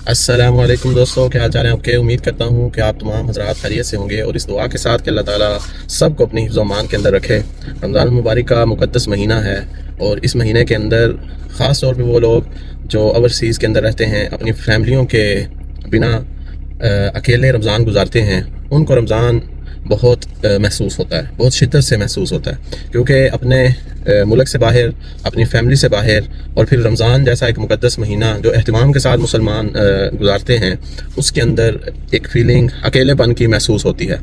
अस्सलाम वालेकुम दोस्तों, क्या हाल चाल है आपके। उम्मीद करता हूँ कि आप तमाम हज़रात खैरियत से होंगे और इस दुआ के साथ कि अल्लाह ताला सबको अपनी हिफ्ज़ व अमान के अंदर रखे। रमज़ान मुबारक का मुक़द्दस महीना है और इस महीने के अंदर ख़ास तौर पे वो लोग जो ओवरसीज़ के अंदर रहते हैं, अपनी फैमिलियों के बिना अकेले रमज़ान गुजारते हैं, उनको रमज़ान बहुत महसूस होता है, बहुत शिद्दत से महसूस होता है, क्योंकि अपने मुल्क से बाहर, अपनी फैमिली से बाहर, और फिर रमज़ान जैसा एक मुक़द्दस महीना जो एहतिमाम के साथ मुसलमान गुजारते हैं, उसके अंदर एक फ़ीलिंग अकेलेपन की महसूस होती है।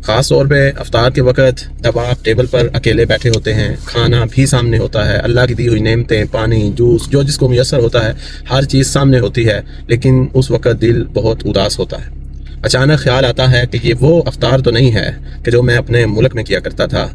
ख़ास तौर पे अफ्तार के वक़्त जब आप टेबल पर अकेले बैठे होते हैं, खाना भी सामने होता है, अल्लाह की दी हुई नेमतें, पानी, जूस, जो जिसको मुयस्सर होता है, हर चीज़ सामने होती है, लेकिन उस वक़्त दिल बहुत उदास होता है। अचानक ख्याल आता है कि ये वो अफ्तार तो नहीं है कि जो मैं अपने मुल्क में किया करता था,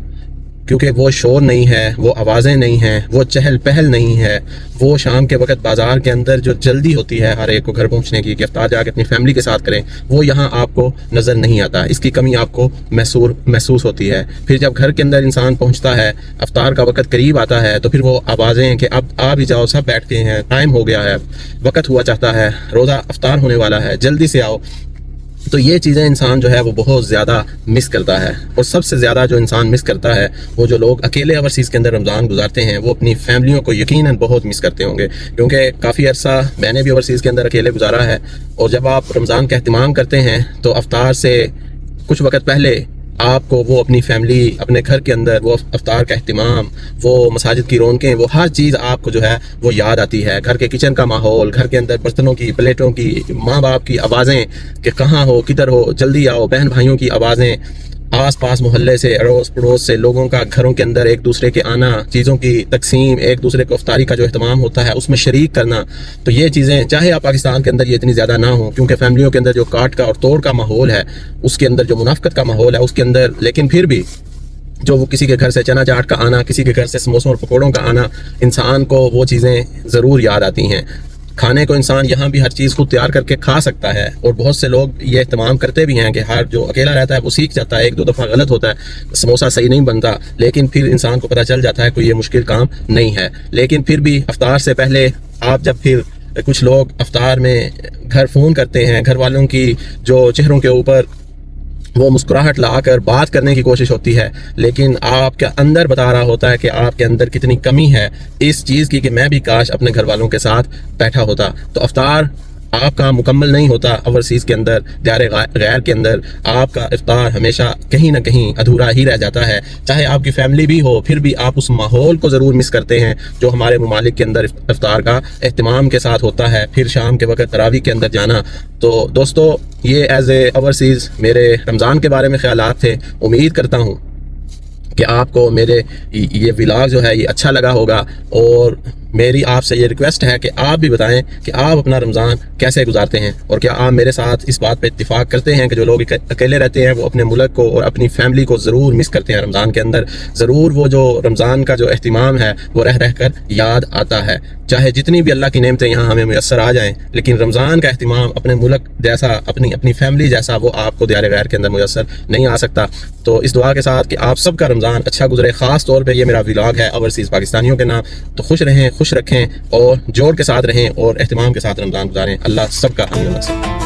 क्योंकि वो शोर नहीं है, वो आवाज़ें नहीं हैं, वो चहल पहल नहीं है, वो शाम के वक्त बाज़ार के अंदर जो जल्दी होती है हर एक को घर पहुंचने की कि अफ्तार जाके अपनी फैमिली के साथ करें, वो यहाँ आपको नज़र नहीं आता। इसकी कमी आपको महसूस होती है। फिर जब घर के अंदर इंसान पहुँचता है, अफ्तार का वक्त करीब आता है, तो फिर वो आवाज़ें कि अब आ भी जाओ, सब बैठते हैं, टाइम हो गया है, वक्त हुआ चाहता है, रोज़ा अफ्तार होने वाला है, जल्दी से आओ। तो ये चीज़ें इंसान जो है वो बहुत ज़्यादा मिस करता है। और सबसे ज़्यादा जो इंसान मिस करता है, वो जो लोग अकेले ओवरसीज़ के अंदर रमज़ान गुजारते हैं, वो अपनी फैमिलियों को यकीनन बहुत मिस करते होंगे, क्योंकि काफ़ी अरसा मैंने भी ओवरसीज़ के अंदर अकेले गुजारा है। और जब आप रमज़ान का एहतिमाम करते हैं तो अफ्तार से कुछ वक्त पहले आपको वो अपनी फैमिली, अपने घर के अंदर वो अफ्तार का एहतिमाम, वो मसाजिद की रौनकें, वो हर चीज़ आपको जो है वो याद आती है। घर के किचन का माहौल, घर के अंदर बर्तनों की, प्लेटों की, माँ बाप की आवाज़ें कि कहाँ हो, किधर हो, जल्दी आओ, बहन भाइयों की आवाज़ें, आस पास मोहल्ले से, अड़ोस पड़ोस से लोगों का घरों के अंदर एक दूसरे के आना, चीज़ों की तकसीम, एक दूसरे को अफ्तारी का जो एहतमाम होता है उसमें शरीक करना। तो ये चीज़ें चाहे आप पाकिस्तान के अंदर ये इतनी ज़्यादा ना हो, क्योंकि फैमिलियों के अंदर जो काट का और तोड़ का माहौल है, उसके अंदर जो मुनाफकत का माहौल है उसके अंदर, लेकिन फिर भी जो वो किसी के घर से चना चाट का आना, किसी के घर से समोसों और पकौड़ों का आना, इंसान को वो चीज़ें ज़रूर याद आती हैं। खाने को इंसान यहाँ भी हर चीज़ खुद तैयार करके खा सकता है, और बहुत से लोग ये इस्तेमाल करते भी हैं कि हर जो अकेला रहता है वो सीख जाता है। एक दो दफ़ा गलत होता है, समोसा सही नहीं बनता, लेकिन फिर इंसान को पता चल जाता है कोई ये मुश्किल काम नहीं है। लेकिन फिर भी अफ्तार से पहले आप जब फिर कुछ लोग अफ्तार में घर फ़ोन करते हैं, घर वालों की जो चेहरों के ऊपर वो मुस्कुराहट लाकर बात करने की कोशिश होती है, लेकिन आपके अंदर बता रहा होता है कि आपके अंदर कितनी कमी है इस चीज़ की कि मैं भी काश अपने घर वालों के साथ बैठा होता। तो अफ्तार आपका मुकम्मल नहीं होता ओवरसीज़ के अंदर, दायरे गैर के अंदर आपका इफ्तार हमेशा कहीं ना कहीं अधूरा ही रह जाता है। चाहे आपकी फैमिली भी हो, फिर भी आप उस माहौल को ज़रूर मिस करते हैं जो हमारे ममालिक के अंदर इफ्तार का एहतिमाम के साथ होता है। फिर शाम के वक्त तरावी के अंदर जाना। तो दोस्तों, ये एज ए ओवरसीज़ मेरे रमज़ान के बारे में ख्यालात थे। उम्मीद करता हूँ कि आपको मेरे ये व्लॉग जो है ये अच्छा लगा होगा, और मेरी आपसे ये रिक्वेस्ट है कि आप भी बताएं कि आप अपना रमज़ान कैसे गुजारते हैं, और क्या आप मेरे साथ इस बात पे इत्तिफाक करते हैं कि जो लोग अकेले रहते हैं वो अपने मुल्क को और अपनी फैमिली को ज़रूर मिस करते हैं रमज़ान के अंदर। ज़रूर वो जो रमज़ान का जो एहतिमाम है वो रह रह कर याद आता है। चाहे जितनी भी अल्लाह की नेमतें यहाँ हमें मुयस्सर आ जाएँ, लेकिन रमज़ान का एहतिमाम अपने मुल्क जैसा, अपनी फैमिली जैसा वो आपको दायरे गैर के अंदर मुयस्सर नहीं आ सकता। तो इस दुआ के साथ कि आप सबका रमज़ान अच्छा गुजरे। ख़ास तौर पे ये मेरा व्लॉग है ओवरसीज़ पाकिस्तानियों के नाम। तो खुश रहें, खुश रखें और जोड़ के साथ रहें और एहतिमाम के साथ रमज़ान गुजारें। अल्लाह सबका आमीन।